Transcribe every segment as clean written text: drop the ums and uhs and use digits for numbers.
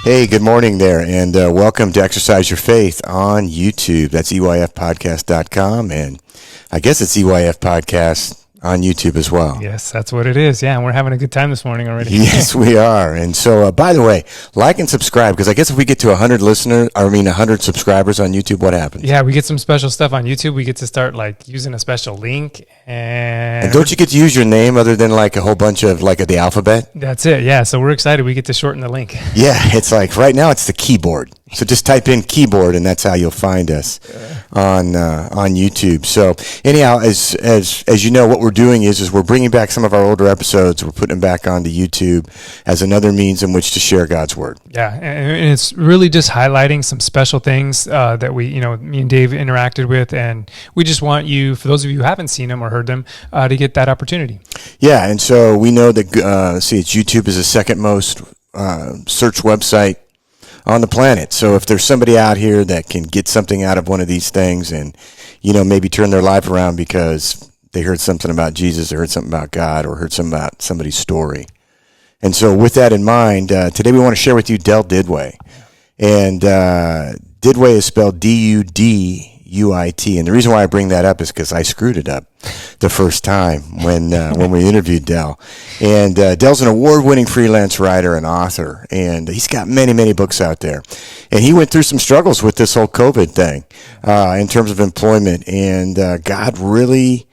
Hey, good morning there, and welcome to Exercise Your Faith on YouTube. That's EYFpodcast.com, and I guess it's EYF Podcast on YouTube as well. Yes, that's what it is. Yeah, and we're having a good time this morning already. Yes, we are. And so, by the way, like and subscribe, because I guess if we get to 100 subscribers on YouTube, what happens? Yeah, we get some special stuff on YouTube. We get to start using a special link. And don't you get to use your name other than a whole bunch of the alphabet? That's it. Yeah, so we're excited. We get to shorten the link. Yeah, it's right now it's the keyboard. So just type in keyboard, and that's how you'll find us on YouTube. So anyhow, as you know, what we're doing is we're bringing back some of our older episodes. We're putting them back onto YouTube as another means in which to share God's word. Yeah, and it's really just highlighting some special things that we, me and Dave interacted with, and we just want you, for those of you who haven't seen them or heard them, to get that opportunity. Yeah, and so we know that YouTube is the second most search website on the planet. So if there's somebody out here that can get something out of one of these things and, maybe turn their life around because they heard something about Jesus or heard something about God or heard something about somebody's story. And so with that in mind, today we want to share with you Del Duduit. And Duduit is spelled Duduit. And the reason why I bring that up is because I screwed it up the first time when we interviewed Del. And Del's an award-winning freelance writer and author, and he's got many, many books out there. And he went through some struggles with this whole COVID thing in terms of employment, and God really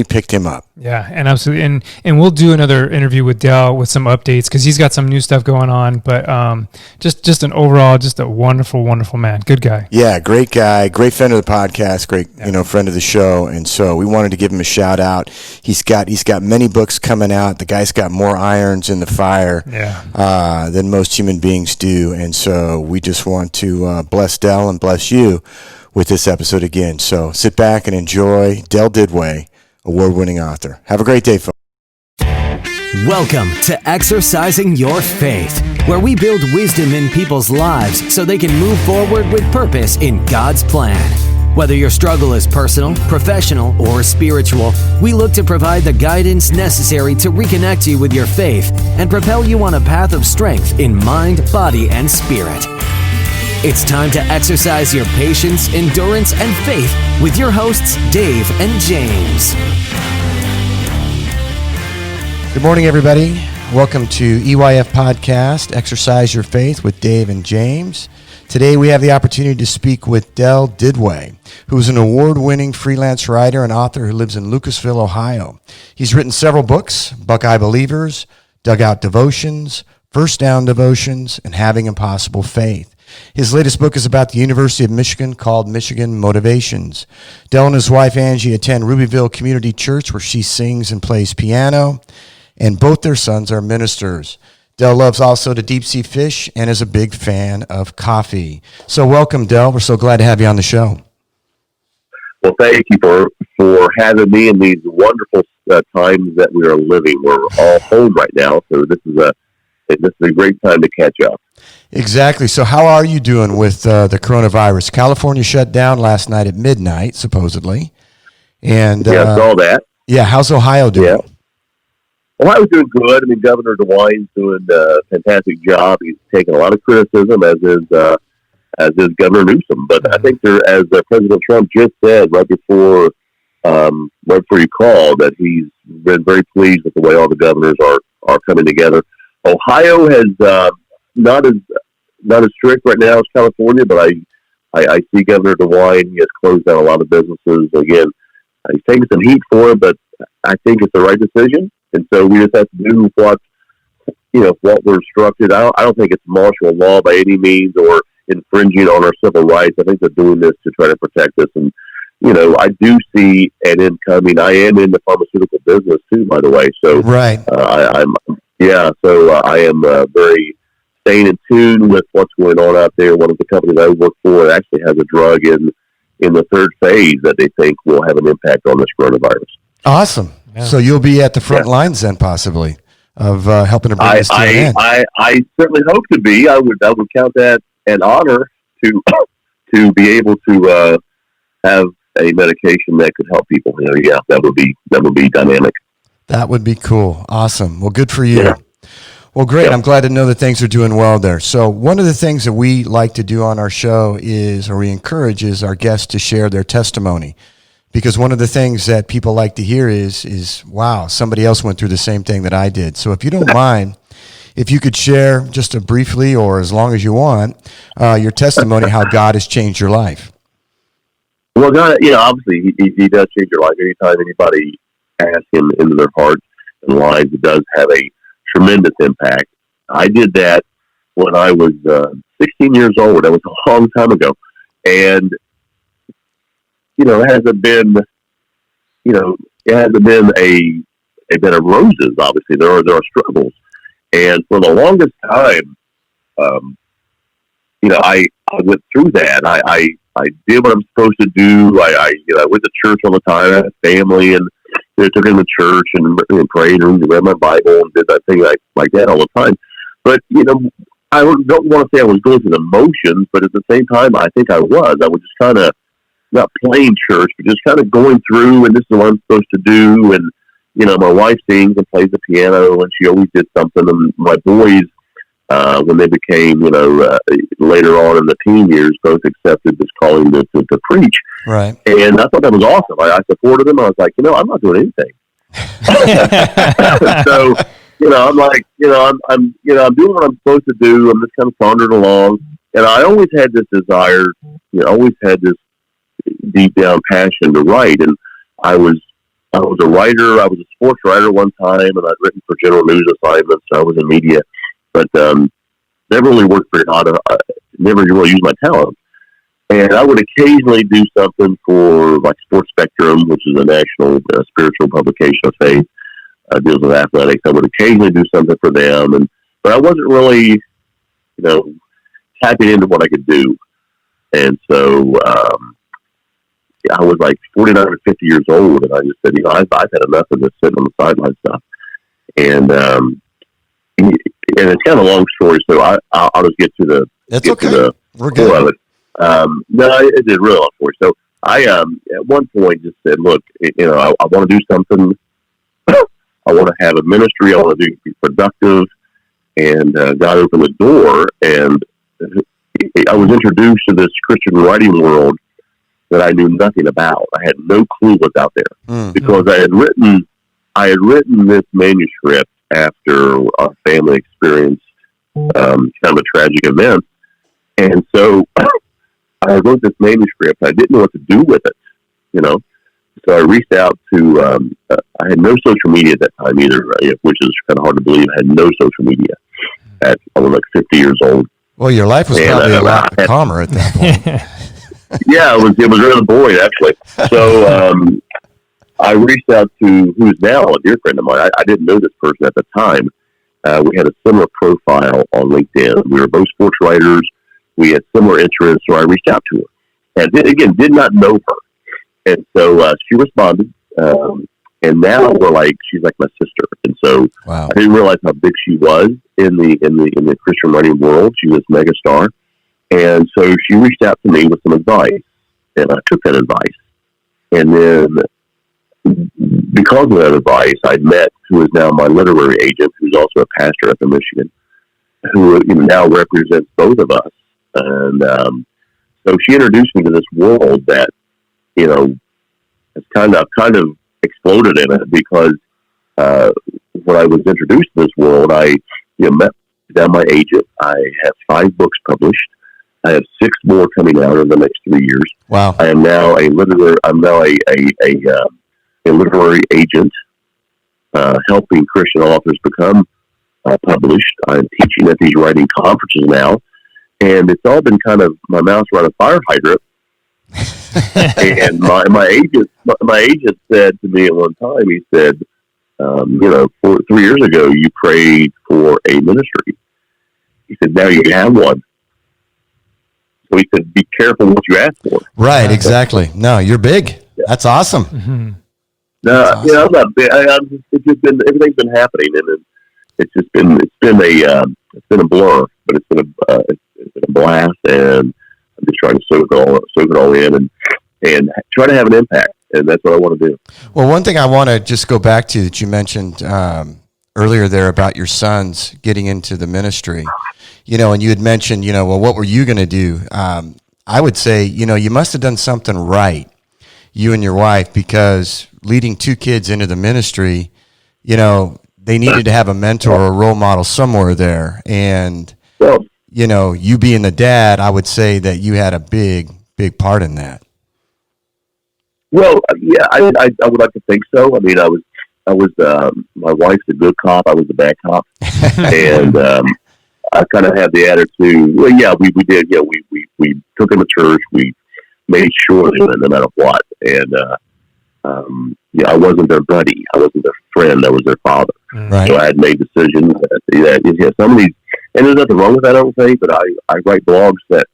picked him up. Yeah, and absolutely. And we'll do another interview with Del with some updates because he's got some new stuff going on. But just an overall, just a wonderful, wonderful man. Good guy. Yeah, great guy. Great friend of the podcast. Great, friend of the show. And so we wanted to give him a shout out. He's got many books coming out. The guy's got more irons in the fire than most human beings do. And so we just want to bless Del and bless you with this episode again. So sit back and enjoy Del Duduit, award-winning author. Have a great day, folks. Welcome to Exercising Your Faith, where we build wisdom in people's lives so they can move forward with purpose in God's plan. Whether your struggle is personal, professional, or spiritual, we look to provide the guidance necessary to reconnect you with your faith and propel you on a path of strength in mind, body, and spirit. It's time to exercise your patience, endurance, and faith with your hosts, Dave and James. Good morning, everybody. Welcome to EYF Podcast, Exercise Your Faith with Dave and James. Today we have the opportunity to speak with Del Duduit, who is an award-winning freelance writer and author who lives in Lucasville, Ohio. He's written several books, Buckeye Believers, Dugout Devotions, First Down Devotions, and Having Impossible Faith. His latest book is about the University of Michigan called Michigan Motivations. Del and his wife Angie attend Rubyville Community Church where she sings and plays piano, and both their sons are ministers. Del loves also to deep sea fish and is a big fan of coffee. So welcome, Del. We're so glad to have you on the show. Well, thank you for having me in these wonderful times that we are living. We're all home right now, so this is a great time to catch up. Exactly. So how are you doing with the coronavirus? California shut down last night at midnight, supposedly. And I saw that. Yeah, how's Ohio doing? Yeah. Ohio's doing good. I mean, Governor DeWine's doing a fantastic job. He's taking a lot of criticism, as is Governor Newsom. But I think as President Trump just said right before you called, that he's been very pleased with the way all the governors are coming together. Ohio has not as strict right now as California, but I see Governor DeWine. He has closed down a lot of businesses. Again, he's taking some heat for it, but I think it's the right decision. And so we just have to do what we're instructed. I don't think it's martial law by any means or infringing on our civil rights. I think they're doing this to try to protect us. And I do see an incoming. I am in the pharmaceutical business too, by the way. So right. I am very staying in tune with what's going on out there. One of the companies I work for actually has a drug in the third phase that they think will have an impact on this coronavirus. Awesome. Yeah. So you'll be at the front lines then, possibly, of helping to bring this to an end. I certainly hope to be. I would count that an honor to be able to have a medication that could help people. That would be dynamic. That would be cool. Awesome. Well, good for you. Yeah. Well, great. Yeah. I'm glad to know that things are doing well there. So one of the things that we like to do on our show is, or we encourage, is our guests to share their testimony. Because one of the things that people like to hear is, wow, somebody else went through the same thing that I did. So if you don't mind, if you could share just a briefly or as long as you want, your testimony, how God has changed your life. Well, God, obviously he does change your life. Anytime anybody asks him into their hearts and lives, it does have a tremendous impact. I did that when I was 16 years old. That was a long time ago. And, it hasn't been a bed of roses, obviously. There are struggles. And for the longest time, I went through that. I did what I'm supposed to do. I went to church all the time. I had a family, and took them to church and prayed and read my Bible and did that thing like that all the time. But, I don't want to say I was going through the motions, but at the same time, I think I was. I was just kind of not playing church, but just kind of going through, and this is what I'm supposed to do. And, my wife sings and plays the piano, and she always did something. And my boys, when they became, later on in the teen years, both accepted this calling to preach. Right. And I thought that was awesome. I supported them. I was like, I'm not doing anything. So, I'm like, I'm doing what I'm supposed to do. I'm just kind of sauntering along. And I always had this desire, always had this deep down passion to write. And I was a writer. I was a sports writer one time, and I'd written for general news assignments. So I was in media, but never really worked for God. Never really used my talent. And I would occasionally do something for like Sports Spectrum, which is a national spiritual publication of faith, deals with athletics. I would occasionally do something for them, but I wasn't really, tapping into what I could do. And so I was like 49 or 50 years old, and I just said, I've had enough of this sitting on the sideline stuff. And it's kind of a long story, so I'll just get to the We're core good. of it. No, it did really long story. So I at one point just said, look, I want to do something. I want to have a ministry. I want to be productive. And God opened the door, and I was introduced to this Christian writing world that I knew nothing about. I had no clue what's out there because I had written this manuscript after our family experienced kind of a tragic event, and so I wrote this manuscript. I didn't know what to do with it, So I reached out to. I had no social media at that time either, right? Which is kind of hard to believe. I had no social media. I was like 50 years old. Well, your life was probably a lot calmer at that point. Yeah, it was really boring actually. So I reached out to who's now a dear friend of mine. I didn't know this person at the time. We had a similar profile on LinkedIn. We were both sports writers. We had similar interests, so I reached out to her. And did not know her. And so she responded. And now she's like my sister. And so wow. I didn't realize how big she was in the Christian writing world. She was mega star. And so she reached out to me with some advice, and I took that advice. And then because of that advice, I met who is now my literary agent, who's also a pastor up in Michigan, who now represents both of us. And so she introduced me to this world that, has kind of exploded in it because when I was introduced to this world, I met down my agent. I have 5 books published. I have 6 more coming out in the next 3 years. Wow! I am now a literary agent, helping Christian authors become published. I'm teaching at these writing conferences now, and it's all been kind of my mouth's around a fire hydrant. And my agent said to me at one time, he said, 3 years ago you prayed for a ministry. He said, now you have one. So he said, be careful what you ask for. Right, exactly. No, you're big. Yeah. That's awesome. Mm-hmm. No, awesome. I'm not big. It's just been, everything's been happening, and it's been a blur, but it's been a blast, and I'm just trying to soak it all in and try to have an impact, and that's what I want to do. Well, one thing I want to just go back to that you mentioned earlier there about your sons getting into the ministry, and you had mentioned, well, what were you going to do? I would say, you must have done something right, you and your wife, because leading 2 kids into the ministry, they needed to have a mentor or a role model somewhere there. And, Well, you being the dad, I would say that you had a big, big part in that. Well, yeah, I would like to think so. I mean, I was my wife's a good cop. I was the bad cop, and I kind of had the attitude. Well, yeah, we did. Yeah, we took them to church. We made sure they went no matter what. And I wasn't their buddy. I wasn't their friend. I was their father. Right. So I had made decisions that some of these, and there's nothing wrong with that, I don't think. But I write blogs that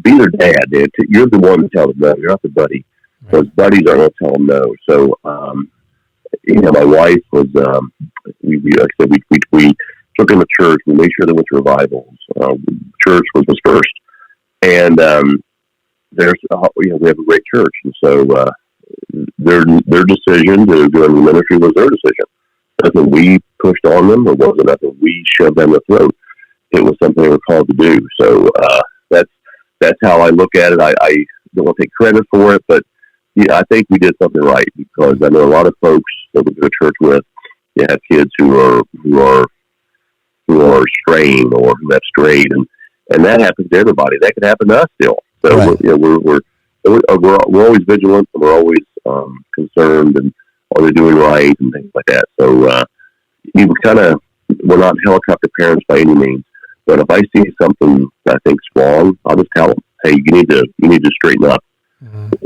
be their dad. You're the one to tell them no. You're not the buddy. Because buddies aren't going to tell them no. So, my wife was, like I said, we took them to church. We made sure they went to revivals. Church was first. And we have a great church. And so their decision to go into ministry was their decision. Nothing we pushed on them, or wasn't nothing we shoved down their throat. It was something they were called to do. So that's how I look at it. I don't want to take credit for it, but yeah, I think we did something right, because I know a lot of folks that we go to church with, you have kids who are straying or who have strayed, and that happens to everybody. That could happen to us still. So right. we're always vigilant, and we're always concerned, and are they doing right and things like that. So we're not helicopter parents by any means. But if I see something that I think's wrong, I'll just tell them, hey, you need to straighten up,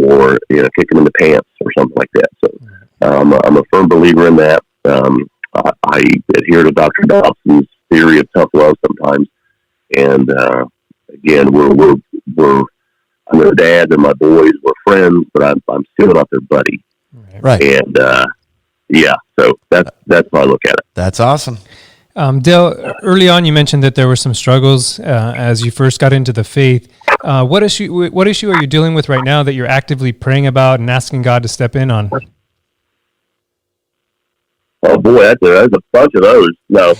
or kick them in the pants or something like that. So I'm a firm believer in that. I adhere to Dr. Dobson's theory of tough love sometimes. And again, I'm their dad, and my boys were friends, but I'm still not their buddy. Right. And so that's how I look at it. That's awesome. Dale, early on you mentioned that there were some struggles as you first got into the faith. What issue are you dealing with right now that you're actively praying about and asking God to step in on? Oh boy, that's a bunch of those. No,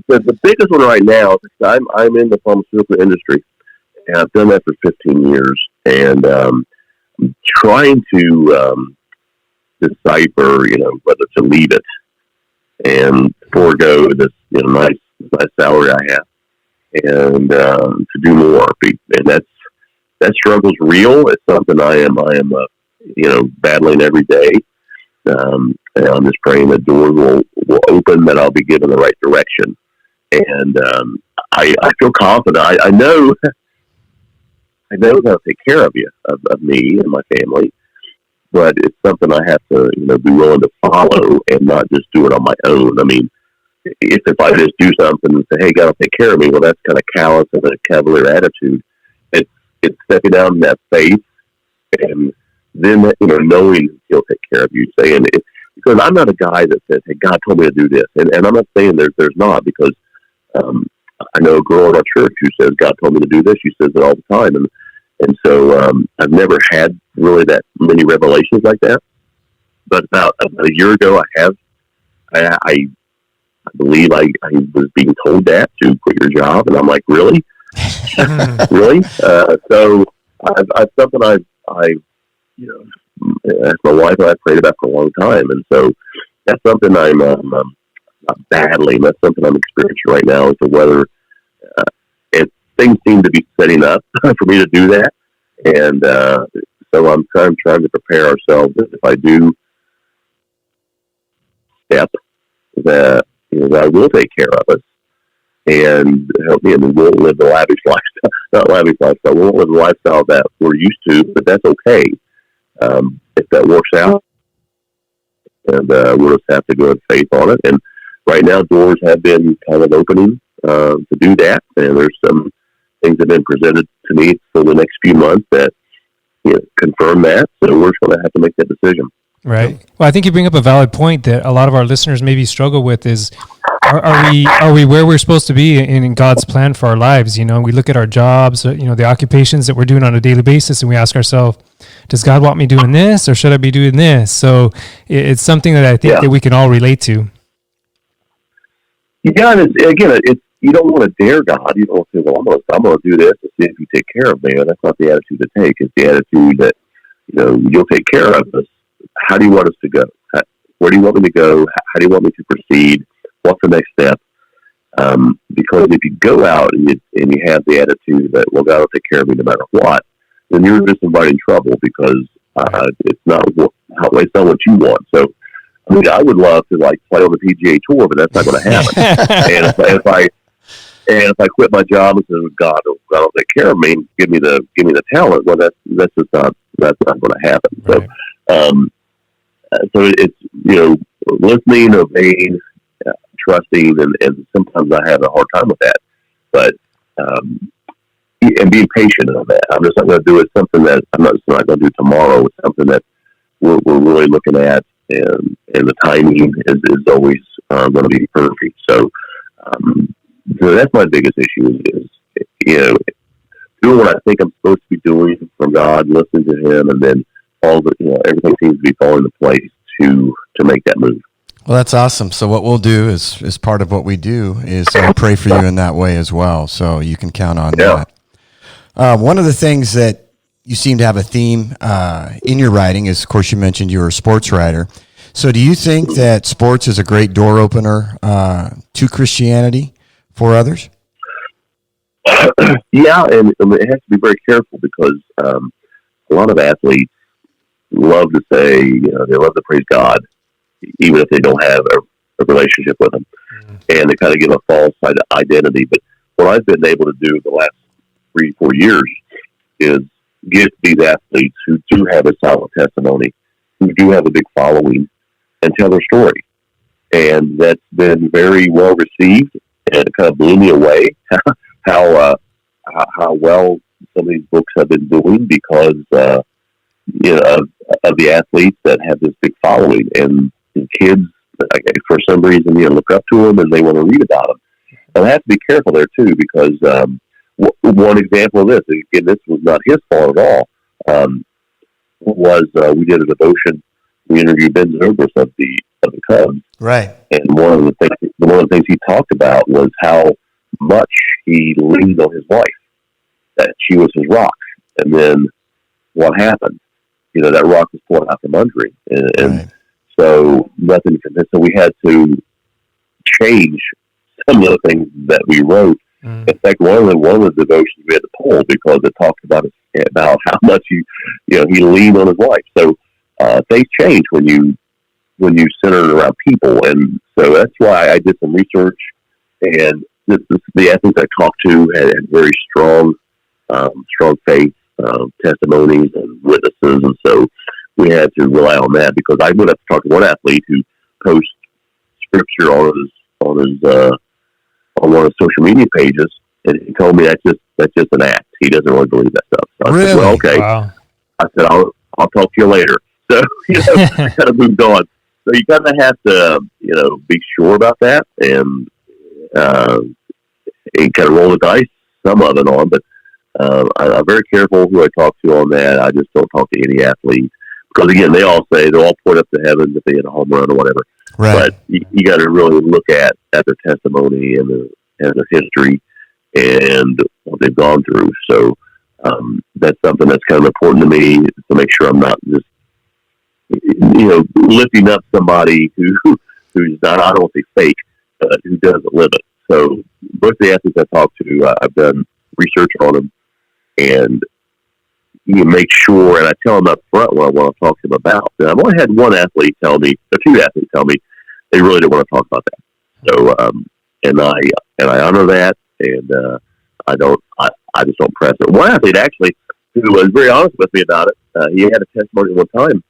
the biggest one right now is I'm in the pharmaceutical industry, and I've done that for 15 years, and I'm trying to decipher, whether to leave it and forego this, nice salary I have, and to do more. And that struggle's real. It's something I am battling every day. And I'm just praying that doors will open, that I'll be given the right direction. And I feel confident. I know how to take care of you, of me and my family. But it's something I have to, be willing to follow and not just do it on my own. I mean, if I just do something and say, "Hey, God will take care of me," well, that's kind of callous and a cavalier attitude. It's stepping out in that faith, and then knowing He'll take care of you. Saying because I'm not a guy that says, "Hey, God told me to do this," and I'm not saying there's not, because I know a girl in our church who says, "God told me to do this." She says it all the time, and so I've never had really that many revelations like that. But about a year ago, I believe I was being told that to quit your job, and I'm like, really, really? So I've something I asked my wife and I prayed about for a long time, and so that's something I'm not battling. That's something I'm experiencing right now, as to whether if things seem to be setting up for me to do that, and so I'm trying to prepare ourselves that if I do step, that God will take care of us and help me, and we won't live the lavish lifestyle, not lavish lifestyle. We won't live the lifestyle that we're used to, but that's okay if that works out. And we'll just have to go in faith on it. And right now, doors have been kind of opening to do that, and there's some things that have been presented to me for the next few months that confirm that. So we're just going to have to make that decision. Right. Well, I think you bring up a valid point that a lot of our listeners maybe struggle with is are we where we're supposed to be in God's plan for our lives? We look at our jobs, the occupations that we're doing on a daily basis, and we ask ourselves, does God want me doing this, or should I be doing this? So it's something that I think that we can all relate to. Yeah, and it's you don't want to dare God. You don't want to say, well, I'm going to do this to see if you take care of me. That's not the attitude to take. It's the attitude that, you'll take care of us. How do you want us to go? Where do you want me to go? How do you want me to proceed? What's the next step? Because if you go out and you have the attitude that, well, God will take care of me no matter what, then you're just inviting trouble because it's not what you want. So, I mean, I would love to play on the PGA Tour, but that's not going to happen. And if I quit my job and say, God will take care of me, give me the talent, well, that's not going to happen. Right. So it's listening, obeying, trusting, and sometimes I have a hard time with that. But and being patient on that. I'm just not going to do it. Something that I'm not going to do tomorrow. It's something that we're really looking at, and the timing is always going to be perfect. So that's my biggest issue is doing what I think I'm supposed to be doing from God, listening to Him, and then everything seems to be falling into place to make that move. Well, that's awesome. So what we'll do is part of what we do is pray for you in that way as well. So you can count on that. One of the things that you seem to have a theme in your writing is, of course, you mentioned you're a sports writer. So do you think that sports is a great door opener to Christianity for others? Yeah, and it has to be very careful because a lot of athletes love to say, they love to praise God, even if they don't have a relationship with Him. And they kind of give a false identity. But what I've been able to do the last 3-4 years is get these athletes who do have a solid testimony, who do have a big following, and tell their story. And that's been very well received, and it kind of blew me away how well some of these books have been doing because of the athletes that have this big following, and kids for some reason look up to them and they want to read about them. And I have to be careful there too because one example of this, again, this was not his fault at all. Was we did a devotion. We interviewed Ben Zobrist of the Cubs, right? And one of the things he talked about was how much he leaned on his wife, that she was his rock, and then what happened? That rock was pulled out from under him, and right. So nothing. So we had to change some of the things that we wrote. In fact, one of the devotions we had to pull because it talked about how much he leaned on his wife. So things change when you center it around people, and so that's why I did some research. And the athletes I talked to had very strong faith testimonies and witnesses, and so we had to rely on that because I would have to talk to one athlete who posts scripture on one of his social media pages, and he told me that's just an act. He doesn't really believe that stuff. So I said, well, okay. Wow. I said, I'll talk to you later. So I kind of moved on. So you kind of have to be sure about that and kind of roll the dice, some of it on, but I'm very careful who I talk to on that. I just don't talk to any athlete because, again, they'll all point up to heaven if they hit a home run or whatever. Right. But you got to really look at their testimony and their history and what they've gone through. So that's something that's kind of important to me to make sure I'm not just lifting up somebody who's not, I don't want to say fake, but who doesn't live it. So most of the athletes I talk to, I've done research on them, and you make sure, and I tell them up front what I want to talk to them about. And I've only had one athlete tell me, a few athletes tell me, they really don't want to talk about that. So, and I honor that, and I just don't press it. One athlete actually, who was very honest with me about it, he had a testimony one time,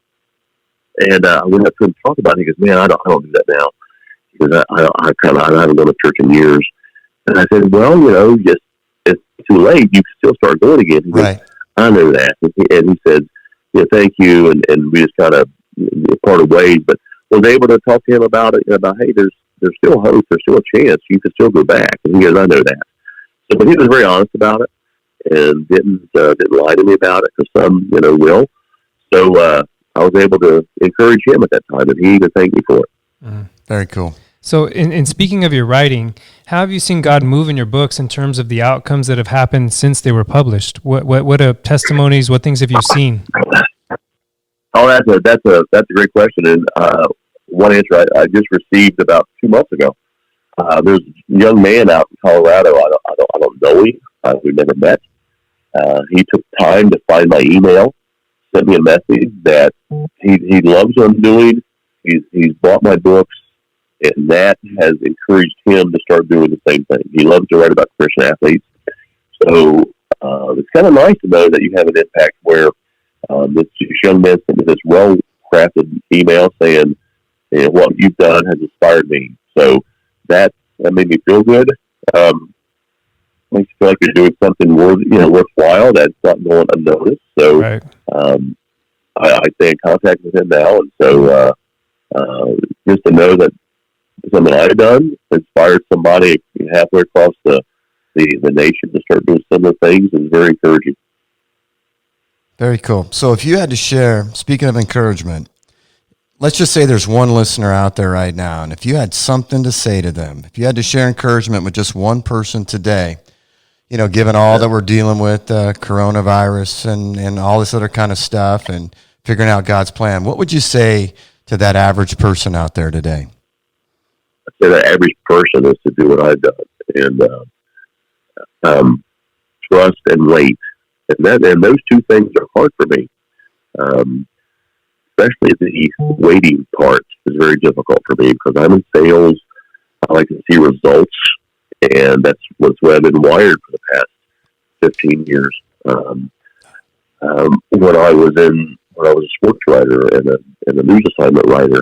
and I went up to him to talk about it. He goes, "Man, I don't do that now because I haven't gone to church in years." And I said, "Well, it's too late. You can still start going again." He right. Goes, "I know that," and he said, "Thank you," and we just kind of parted ways. But was able to talk to him about it. About, hey, there's there's still hope. There's still a chance. You can still go back. And he goes, I know that. So, but he was very honest about it and didn't lie to me about it, because some, will. So I was able to encourage him at that time, and he even thanked me for it. Very cool. So in speaking of your writing, how have you seen God move in your books in terms of the outcomes that have happened since they were published? What testimonies, what things have you seen? Oh, that's a great question. And one answer I just received about 2 months ago. There's a young man out in Colorado. I don't know him. We've never met. He took time to find my email, sent me a message that he loves what I'm doing. He's bought my books, and that has encouraged him to start doing the same thing. He loves to write about Christian athletes. So it's kind of nice to know that you have an impact where this young man sent me this well-crafted email saying, what you've done has inspired me. So that made me feel good. Makes you feel like you're doing something worthwhile that's not going unnoticed. So right. I stay in contact with him now, and so just to know that something I've done inspired somebody halfway across the nation to start doing similar things is very encouraging. Very cool. So if you had to share, speaking of encouragement, let's just say there's one listener out there right now, and if you had something to say to them, if you had to share encouragement with just one person today, given all that we're dealing with, coronavirus and all this other kind of stuff and figuring out God's plan, what would you say to that average person out there today? I say the average person is to do what I've done and trust and wait. And those two things are hard for me. Especially the waiting part is very difficult for me because I'm in sales. I like to see results, and that's what's where I've been wired for the past 15 years. When I was a sports writer and a news assignment writer,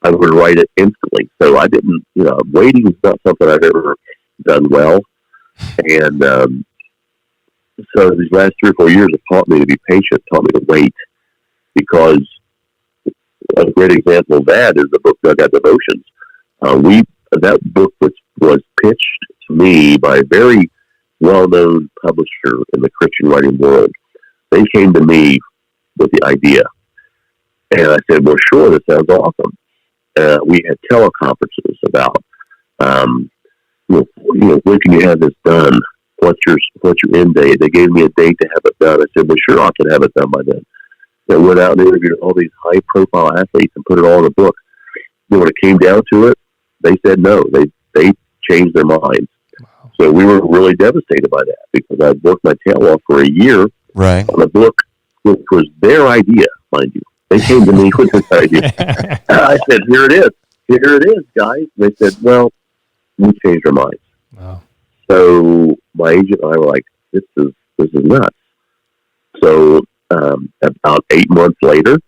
I would write it instantly. So I didn't, waiting is not something I've ever done well. And so these last 3 or 4 years have taught me to be patient, taught me to wait, because a great example of that is the book Dugout Devotions. That book was pitched to me by a very well-known publisher in the Christian writing world. They came to me with the idea, and I said, "Well, sure, that sounds awesome." We had teleconferences about, when can you have this done? What's your end date? They gave me a date to have it done. I said, "Well, sure, I can have it done by then." They went out and interviewed all these high-profile athletes and put it all in a book. When it came down to it, they said no. They changed their minds. Wow. So we were really devastated by that because I'd worked my tail off for a year on a book which was their idea, mind you. They came to me with this idea. I said, "Here it is. Here it is, guys." They said, "Well, we changed our minds." Wow. So my agent and I were like, "This is nuts." So about 8 months later,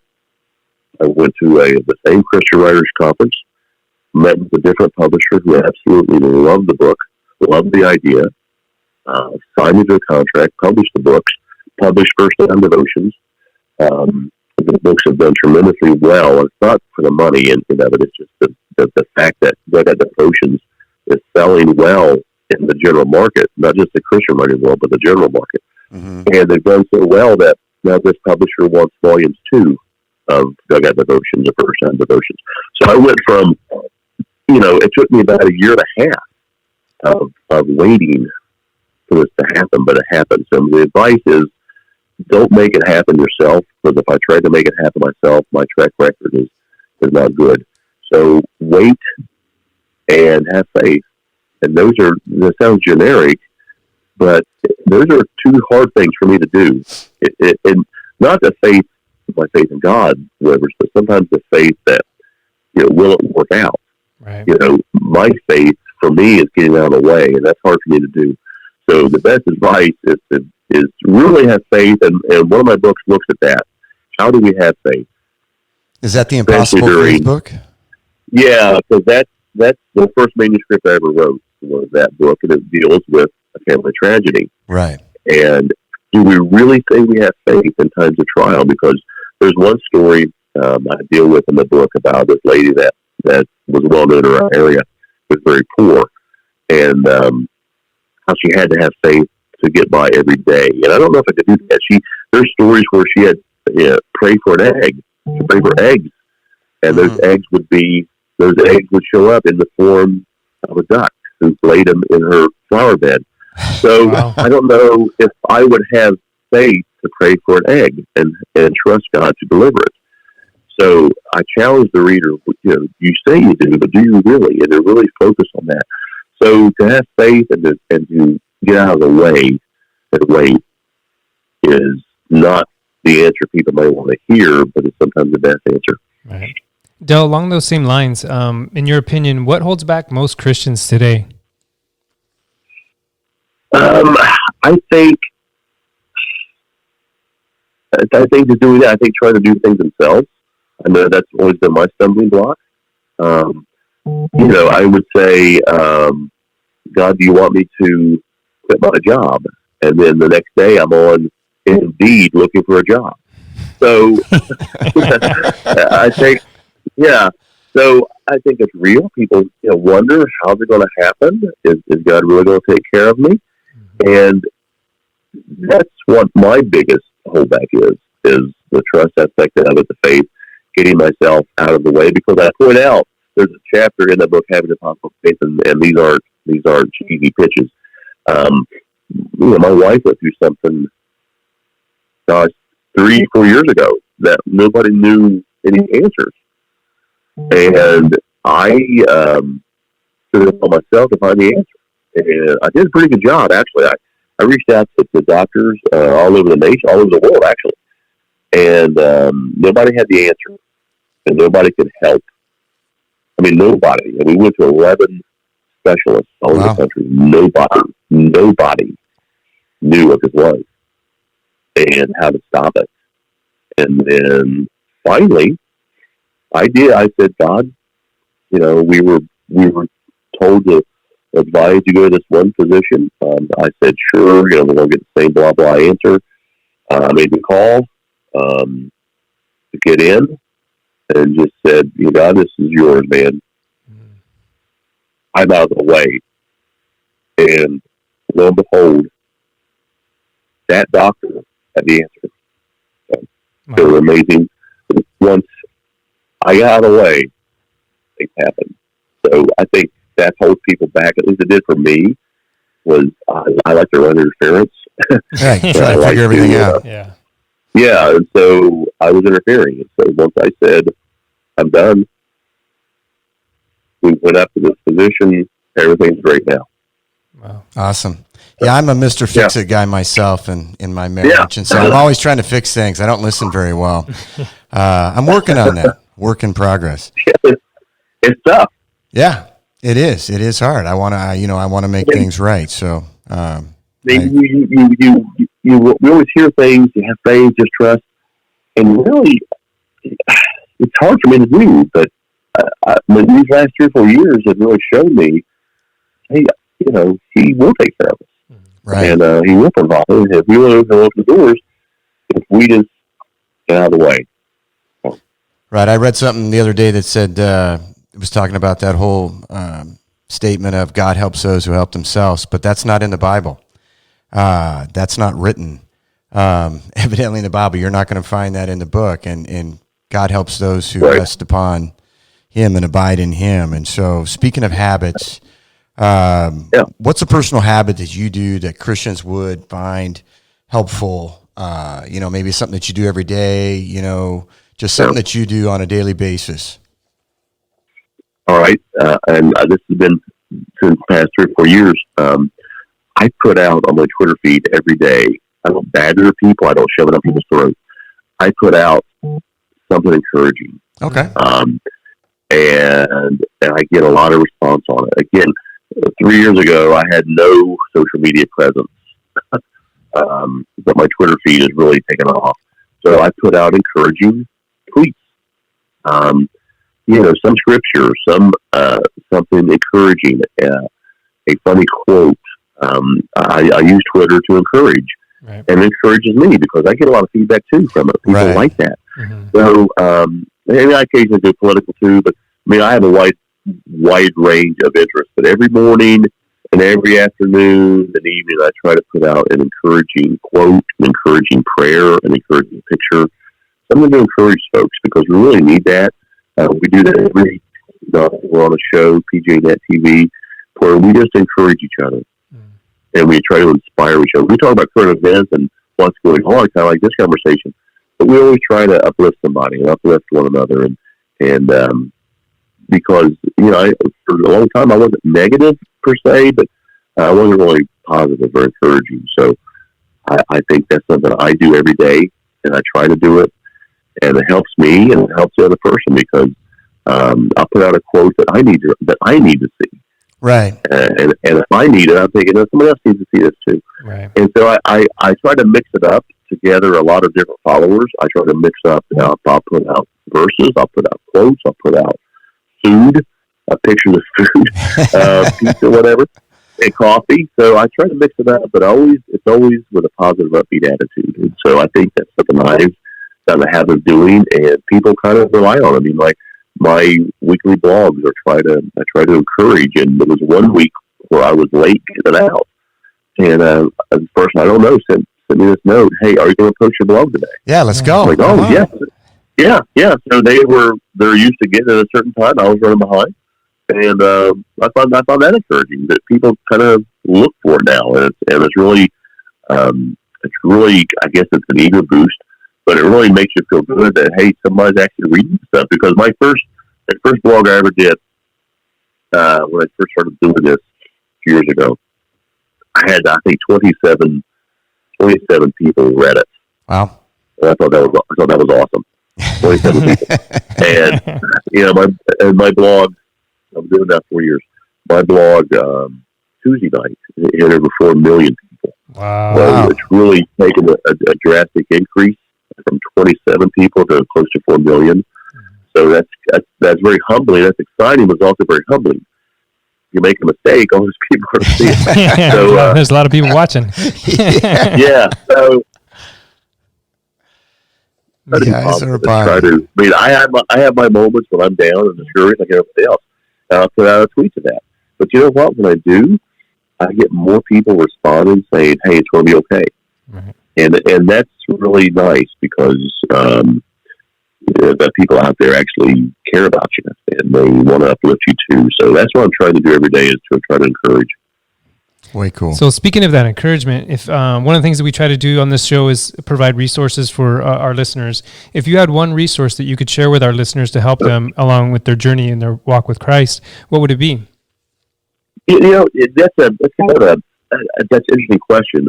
I went to the same Christian Writers Conference, met with a different publisher who absolutely loved the book, loved the idea, signed me to a contract, published the books, published First Time Devotions. The books have done tremendously well. It's not for the money in of it. It's just the fact that Dugout Devotions is selling well in the general market, not just the Christian writing world, but the general market. Mm-hmm. And they've done so well that now this publisher wants volumes 2 of Dugout Devotions or First Time Devotions. So I went from, it took me about a year and a half of waiting for this to happen, but it happened. So the advice is, don't make it happen yourself, because if I try to make it happen myself, my track record is not good. So wait and have faith. And that sounds generic, but those are 2 hard things for me to do. And not the faith, my faith in God, but sometimes the faith that, will it work out? Right. My faith for me is getting out of the way, and that's hard for me to do. So the best advice is to really have faith, and one of my books looks at that. How do we have faith? Is that the Impossible Faith book? Yeah, so that's the first manuscript I ever wrote, was that book, and it deals with a family tragedy. Right. And do we really say we have faith in times of trial? Because there's one story I deal with in the book about this lady that was well known in our area, was very poor, and how she had to have faith to get by every day. And I don't know if I could do that. There's stories where she had pray for an egg, pray for eggs, and those eggs would show up in the form of a duck who laid them in her flower bed. So Wow. I don't know if I would have faith to pray for an egg and trust God to deliver it. So I challenge the reader, you say you do, but do you really? And to really focus on that. So to have faith and to get out of the way and wait is not the answer people may want to hear, but it's sometimes the best answer. Right. Del, along those same lines, in your opinion, what holds back most Christians today? I think to do that, I think trying to do things themselves. I know that's always been my stumbling block. I would say, God, do you want me to quit my job? And then the next day I'm on Indeed looking for a job. So I think, so I think it's real. People wonder how's it going to happen? Is God really going to take care of me? And that's what my biggest holdback is the trust aspect of it, the faith, getting myself out of the way. Because I point out there's a chapter in the book, Having Impossible Faith, and these aren't cheesy pitches. My wife went through something, 3-4 years ago that nobody knew any answers, and I took it upon myself to find the answer. And I did a pretty good job, actually. I reached out to doctors all over the nation, all over the world, actually, and nobody had the answer, and nobody could help. I mean, nobody. And we went to 11 specialists all over the country. Nobody knew what this was and how to stop it. And then finally, I did. I said, God, we were told to advise you go to this one physician. I said, sure, we're going to get the same blah, blah answer. I made the call to get in and just said, God, this is yours, man. I'm out of the way. And lo and behold, that doctor had the answer. So it was amazing. Once I got out of the way, things happened. So I think that holds people back. At least it did for me. Was I like to run interference. Right, try to figure everything out. Yeah, and so I was interfering. And so once I said, I'm done, we went up to this position. Everything's great now. Wow. Awesome. Yeah, I'm a Mr. Fix-It guy myself in my marriage, and so I'm always trying to fix things. I don't listen very well. I'm working on that. Work in progress. It's tough. Yeah, it is. It is hard. I want to make things right. So, we always hear things. You have faith, just trust, and really, it's hard for me to do. But these last 3 or 4 years have really shown me, hey, He will take care of us. right. And He will provide. If we will open the doors, if we just get out of the way. Right. I read something the other day that said it was talking about that whole statement of God helps those who help themselves, but that's not in the Bible. That's not written. Evidently in the Bible, you're not going to find that in the book. And God helps those who rest upon Him and abide in Him. And so, speaking of habits, what's a personal habit that you do that Christians would find helpful? Maybe something that you do every day, just something that you do on a daily basis. All right. And this has been since the past 3 or 4 years. I put out on my Twitter feed every day. I don't badger people. I don't shove it up people's throats. I put out something encouraging. Okay. And I get a lot of response on it. Again, 3 years ago, I had no social media presence. But my Twitter feed has really taken off. So I put out encouraging tweets. Some scripture, something encouraging, a funny quote. I use Twitter to encourage, and it encourages me because I get a lot of feedback too from it. People like that. Mm-hmm. So, maybe I occasionally do political too, but I have a wide wide range of interests. But every morning and every afternoon and evening, I try to put out an encouraging quote, an encouraging prayer, an encouraging picture, something to encourage folks, because we really need that. We do that every we're on a show, PJNet TV, where we just encourage each other. And we try to inspire each other. We talk about current events and what's going on, kind of like this conversation. But we always try to uplift somebody and uplift one another. And because, for a long time I wasn't negative per se, but I wasn't really positive or encouraging. So I think that's something I do every day, and I try to do it. And it helps me and it helps the other person, because I'll put out a quote that I need to see. Right. And if I need it, I'm thinking, somebody else needs to see this too. Right. And so I try to mix it up to gather a lot of different followers. I try to mix up. I'll put out verses. I'll put out quotes. I'll put out food, pictures of food, pizza, whatever, and coffee. So I try to mix it up, but it's always with a positive, upbeat attitude. And so I think that's something I've done a habit of doing, and people kind of rely on it. I mean, like my weekly blogs, I try to encourage. And there was one week where I was late getting it out, and a person I don't know sent me this note: "Hey, are you going to post your blog today?" Yeah, let's go. I'm like, oh, yeah. So they're used to getting at a certain time. I was running behind, and I found that encouraging, that people kind of look for it now, and it's really, I guess it's an ego boost, but it really makes you feel good that, hey, somebody's actually reading stuff. Because the first blog I ever did, when I first started doing this years ago, I had, I think, 27 people read it. Wow. And I thought that was awesome. 27 people. And my blog, I'm doing that 4 years. My blog, Tuesday night, it hit over 4 million people. Wow. So it's really taken a drastic increase from 27 people to close to 4 million. So that's very humbling. That's exciting, but it's also very humbling. If you make a mistake, all those people are seeing it. So, there's a lot of people watching. yeah. So I have my moments when I'm down and discouraged, like everybody else. And I'll put out a tweet to that. But you know what? When I do, I get more people responding saying, "Hey, it's going to be okay." Right. And that's really nice, because the people out there actually care about you, and they want to uplift you too. So that's what I'm trying to do every day, is to try to encourage. Way cool. So speaking of that encouragement, if one of the things that we try to do on this show is provide resources for our listeners. If you had one resource that you could share with our listeners to help them along with their journey and their walk with Christ, what would it be? That's an interesting question.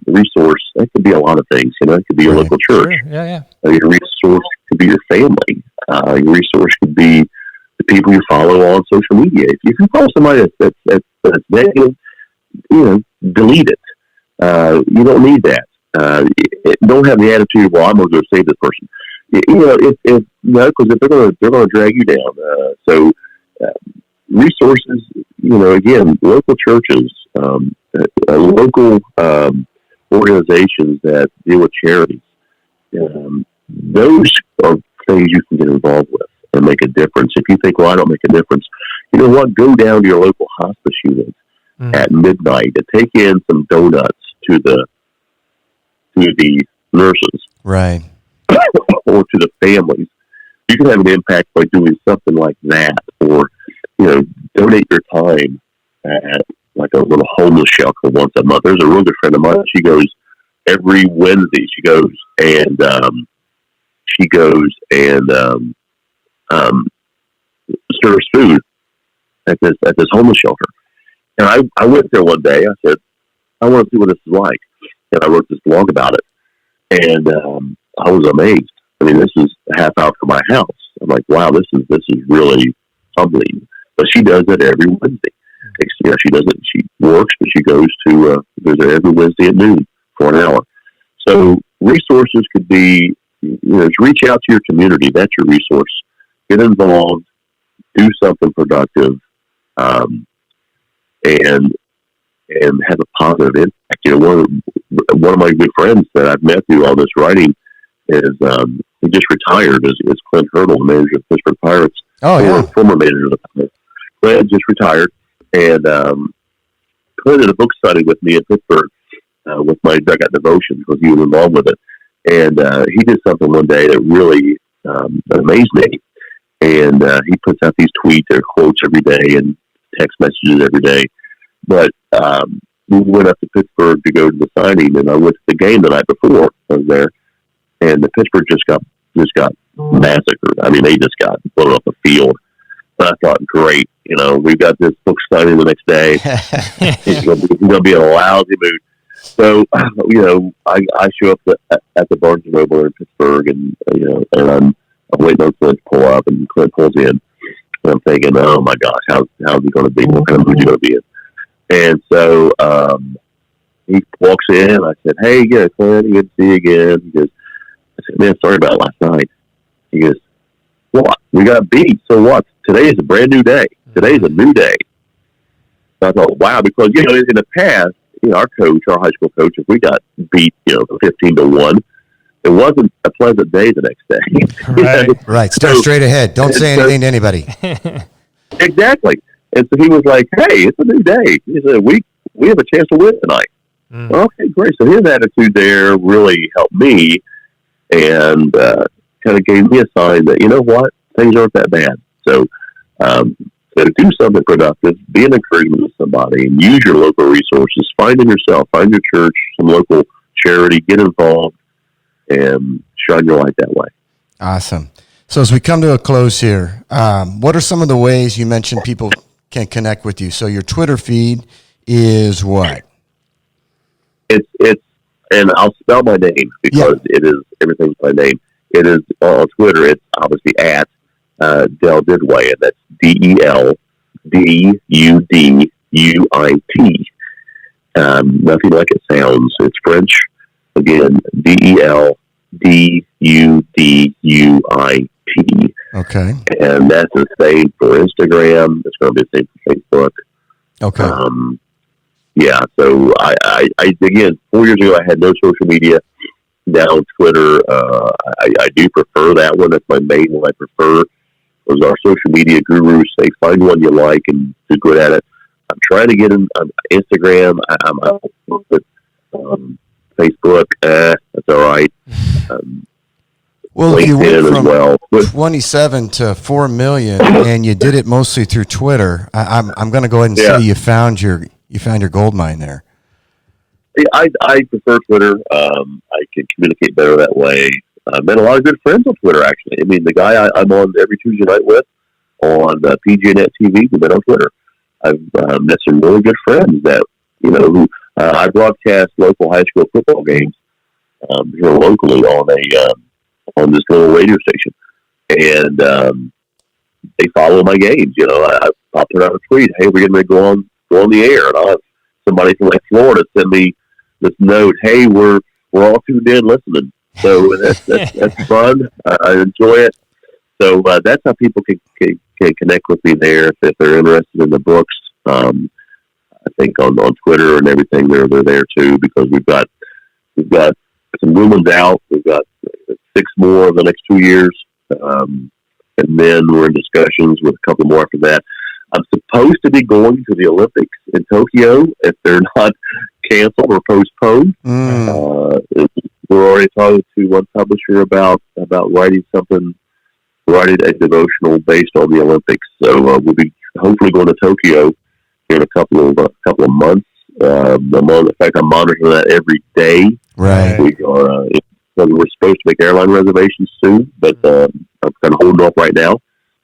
Resource, that could be a lot of things. It could be your local church. Sure. Yeah. Your resource could be your family. Your resource could be the people you follow on social media. If you follow somebody that's negative, delete it. You don't need that. Don't have the attitude, well, I'm going to go save this person. Because if they're going to drag you down. So resources, again, local churches, local organizations that deal with charities. Those are things you can get involved with and make a difference. If you think, well, I don't make a difference, you know what? Go down to your local hospice unit at midnight and take in some donuts to the nurses, right, or to the families. You can have an impact by doing something like that, or donate your time at like a little homeless shelter once a month. There's a real good friend of mine. She goes every Wednesday. She goes and serves food at this homeless shelter. And I went there one day. I said, I want to see what this is like. And I wrote this blog about it. And I was amazed. I mean, this is a half hour from my house. I'm like, wow, this is really humbling. But she does it every Wednesday. She does it. She works, but she goes there every Wednesday at noon for an hour. So resources could be, reach out to your community. That's your resource. Get involved. Do something productive. And have a positive impact. One of my good friends that I've met through all this writing is he just retired. Is Clint Hurdle, the manager of Pittsburgh Pirates. Oh, yeah. Former manager of the Pirates. Clint just retired, and Clint did a book study with me in Pittsburgh with my Dugout Devotion because he was involved with it. And he did something one day that really amazed me. And he puts out these tweets or quotes every day and text messages every day. But we went up to Pittsburgh to go to the signing, and I went to the game the night before. I was there, and the Pittsburgh just got massacred. I mean, they just got blown off the field. And I thought, great, we've got this book signing the next day. He's going to be in a lousy mood. So, I show up at the Barnes & Noble in Pittsburgh, and and I'm waiting on Clint to pull up, and Clint pulls in, and I'm thinking, oh my gosh, how's he going to be? What kind of mood is he going to be in? And so he walks in. I said, hey, yeah, Clint, good to see you again. He goes, I said, man, sorry about last night. He goes, what? We got beat. So what? Today is a brand new day. Today is a new day. So I thought, wow, because, in the past, our coach, our high school coach, if we got beat, 15-1, it wasn't a pleasant day the next day. Right. Right. Start straight ahead. Don't say anything to anybody. Exactly. And so he was like, hey, it's a new day. He said, we have a chance to win tonight. Okay, great. So his attitude there really helped me and kind of gave me a sign that, you know what, things aren't that bad. So to do something productive, be an encouragement to somebody, and use your local resources. Find in yourself, find your church, some local charity, get involved, and shine your light that way. Awesome. So as we come to a close here, what are some of the ways you mentioned people can connect with you? So your Twitter feed is what? It's and I'll spell my name because it is everything's my name. It is on Twitter. It's obviously at Del Duduit, and that's DELDUDUIT. Nothing like it sounds. It's French. Again, DELDUDUIT. Okay. And that's the same for Instagram. It's going to be the same for Facebook. Okay. Yeah. So I again, 4 years ago, I had no social media. Now Twitter, I do prefer that one. That's my main one I prefer. Those are our social media gurus. They find one you like and do good at it. I'm trying to get in on Instagram. I'm with Facebook. That's all right. Well, if you went LinkedIn from as well. 27 to 4 million, and you did it mostly through Twitter, I'm going to go ahead and say you found your gold mine there. I prefer Twitter. I can communicate better that way. I've met a lot of good friends on Twitter, actually. I mean, the guy I'm on every Tuesday night with on PGNet TV, we've been on Twitter. I've met some really good friends that, who I broadcast local high school football games here locally on this little radio station. And they follow my games. I'll put out a tweet, hey, we're getting ready to go on the air. And I'll have somebody from Florida send me this note, hey, we're all tuned in listening. So that's fun. I enjoy it. So that's how people can connect with me there if they're interested in the books. I think on Twitter and everything, they're there too, because we've got some new ones out. We've got 6 more in the next 2 years, and then we're in discussions with a couple more after that. I'm supposed to be going to the Olympics in Tokyo if they're not canceled or postponed. We're already talking to one publisher about writing a devotional based on the Olympics. So we'll be hopefully going to Tokyo in a couple of months. In fact, I'm monitoring that every day. Right. We're supposed to make airline reservations soon, but I'm kind of holding off right now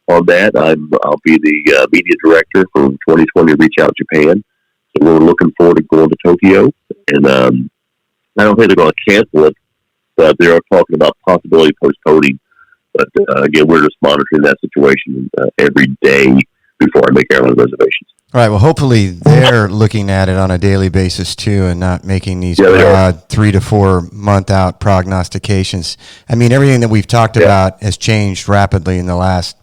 on that. I'll be the media director for 2020 Reach Out Japan. So we're looking forward to going to Tokyo, and I don't think they're going to cancel it, but they are talking about possibility postponing. But again, we're just monitoring that situation every day before I make airline reservations. All right. Well, hopefully they're looking at it on a daily basis too, and not making these broad 3 to 4 month out prognostications. I mean, everything that we've talked about has changed rapidly in the last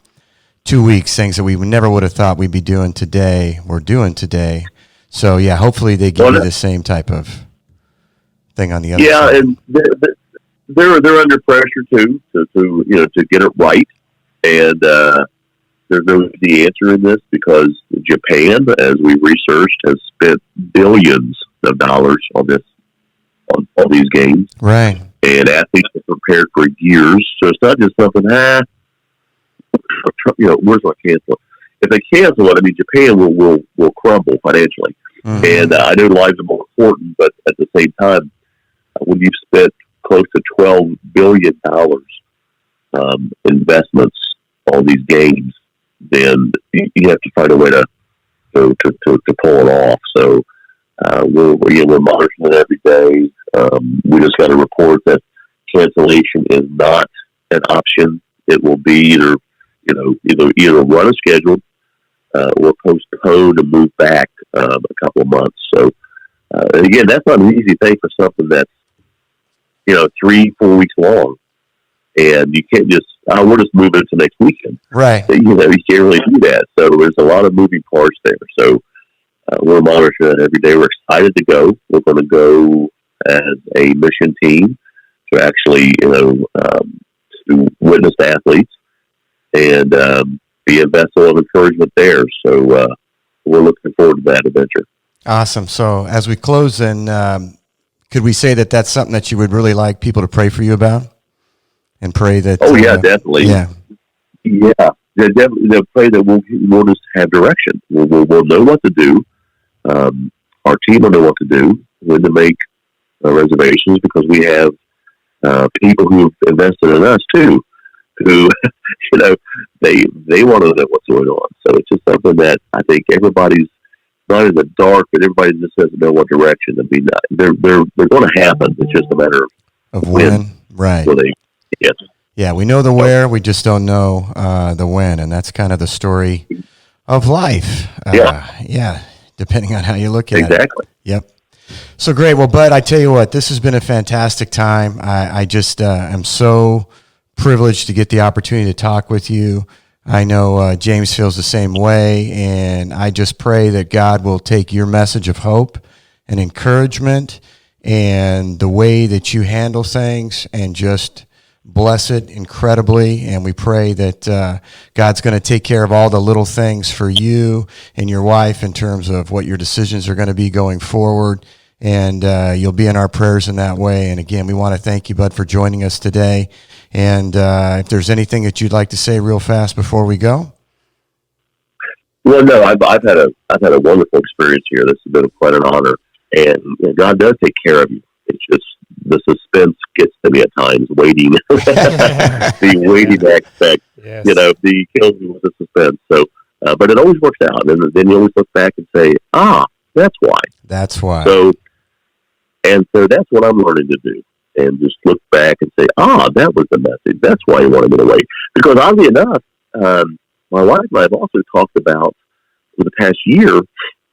2 weeks. Things that we never would have thought we'd be doing today, we're doing today. So yeah, hopefully they give you the same type of thing on the other side. Yeah, and they're under pressure too to get it right, and there's no easy answer in this because Japan, as we researched, has spent billions of dollars on this, on all these games. Right. And athletes have prepared for years. So it's not just something, where's my cancel? If they cancel it, I mean, Japan will crumble financially. Mm-hmm. And I know lives are more important, but at the same time, when you've spent close to $12 billion investments on these games, then you have to find a way to pull it off. So we're monitoring it every day. We just got a report that cancellation is not an option. It will be either run a schedule or postpone and move back a couple of months. So again, that's not an easy thing for something that's 3-4 weeks long, and you can't just we're just moving it to next weekend. Right. You can't really do that. So there's a lot of moving parts there. So we're monitoring it every day. We're excited to go. We're going to go as a mission team to actually to witness the athletes and be a vessel of encouragement there. So we're looking forward to that adventure. Awesome. So as we close, then could we say that that's something that you would really like people to pray for you about, and pray that? Oh yeah, definitely. Yeah. They'll pray that we'll just have direction. We'll know what to do. Our team will know what to do, when to make reservations, because we have people who've invested in us too, who they want to know what's going on. So it's just something that I think everybody's not in the dark, but everybody just doesn't know what direction to be. They're going to happen. It's just a matter of when. Right. Yes. Yeah, we know the where, we just don't know the when, and that's kind of the story of life. Yeah, depending on how you look at it. Exactly. Yep. So great. Well, Bud, I tell you what, this has been a fantastic time. I just am so privileged to get the opportunity to talk with you. I know James feels the same way, and I just pray that God will take your message of hope and encouragement and the way that you handle things and just bless it incredibly. And we pray that God's going to take care of all the little things for you and your wife in terms of what your decisions are going to be going forward. And you'll be in our prayers in that way. And again, we want to thank you, Bud, for joining us today. And if there's anything that you'd like to say real fast before we go. Well, no, I've had a wonderful experience here. This has been quite an honor, and God does take care of you. It's just the suspense gets to me at times, waiting, the waiting aspect. Yes. The kills me with the suspense. So, but it always works out, and then you always look back and say, that's why. That's why. So that's what I'm learning to do. And just look back and say, that was the message. That's why you wanted to get away. Because oddly enough, my wife and I have also talked about, for the past year,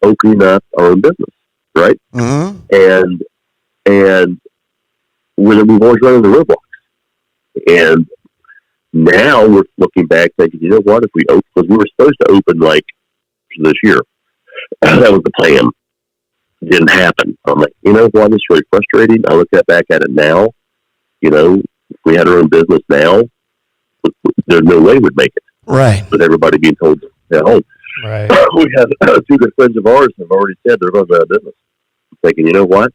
opening up our own business, right? Mm-hmm. And we've always run into roadblocks. And now we're looking back thinking, you know what, if we open, because we were supposed to open this year. That was the plan. It didn't happen. I'm like, you know what, it's really frustrating. I look back at it now. If we had our own business now, there's no way we'd make it. Right. With everybody being told to stay at home. Right. We have two good friends of ours have already said they're going to go out of business. I'm thinking, you know what,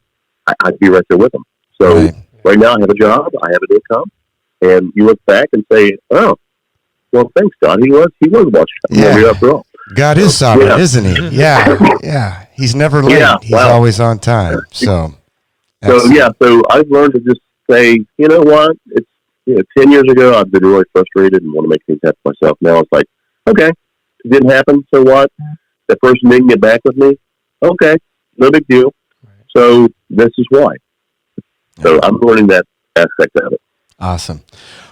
I'd be right there with them. So right now I have a job, I have an income, and you look back and say, well, thanks, God. He was watching after all. God is sovereign, isn't he? Yeah. He's never late. He's always on time. So I've learned to just say, you know what? It's 10 years ago I've been really frustrated and want to make things happen myself. Now it's like, okay, it didn't happen. So what? That person didn't get back with me. Okay, no big deal. So this is why. So I'm learning that aspect of it. Awesome.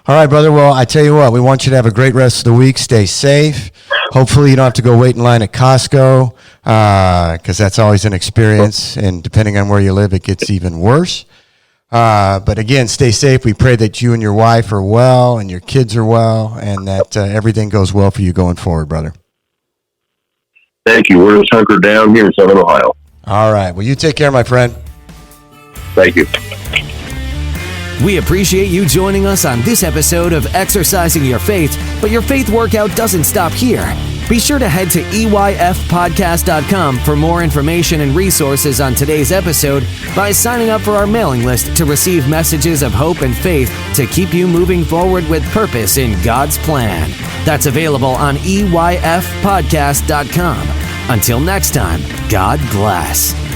All right, brother. Well, I tell you what, we want you to have a great rest of the week. Stay safe. Hopefully you don't have to go wait in line at Costco because that's always an experience. And depending on where you live, it gets even worse. But again, stay safe. We pray that you and your wife are well and your kids are well and that everything goes well for you going forward, brother. Thank you. We're just hunkered down here in Southern Ohio. All right. Well, you take care, my friend. Thank you. We appreciate you joining us on this episode of Exercising Your Faith, but your faith workout doesn't stop here. Be sure to head to EYFpodcast.com for more information and resources on today's episode by signing up for our mailing list to receive messages of hope and faith to keep you moving forward with purpose in God's plan. That's available on EYFpodcast.com. Until next time, God bless.